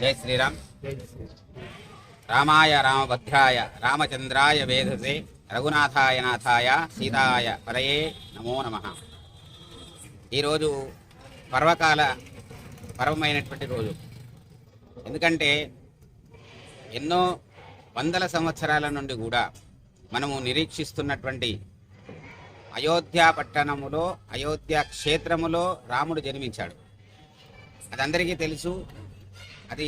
జై శ్రీరామ్. రామాయ రామభద్రాయ రామచంద్రాయ వేధసే రఘునాథాయ నాథాయ సీతాయ పరయే నమో నమః. ఈరోజు పర్వమైనటువంటి రోజు. ఎందుకంటే ఎన్నో వందల సంవత్సరాల నుండి కూడా మనము నిరీక్షిస్తున్నటువంటి అయోధ్య పట్టణములో, అయోధ్య క్షేత్రములో రాముడు జన్మించాడు. అది అందరికీ తెలుసు. అది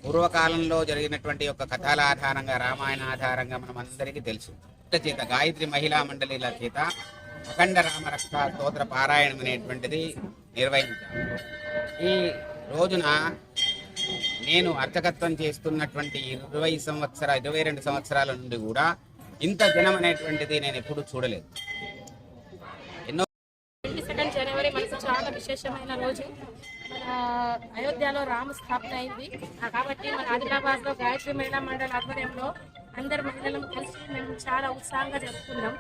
పూర్వకాలంలో జరిగినటువంటి ఒక కథల ఆధారంగా, రామాయణ ఆధారంగా మనం అందరికీ తెలుసు. చేత గాయత్రి మహిళా మండలిల చేత అఖండ రామరక్ష స్తోత్ర పారాయణం అనేటువంటిది నిర్వహించాము. ఈ రోజున నేను అర్చకత్వం చేస్తున్నటువంటి 22 సంవత్సరాల నుండి కూడా ఇంత జనం అనేటువంటిది నేను ఎప్పుడూ చూడలేదు. 22 జనవరి మనకు చాలా విశేషమైన రోజు. మన అయోధ్యలో రామ స్థాపన అయింది. కాబట్టి మన ఆదిలాబాద్లో గాయత్రి మహిళా మండలి ఆధ్వర్యంలో అందరు మహిళలను కలిసి మేము చాలా ఉత్సాహంగా జరుపుకున్నాం.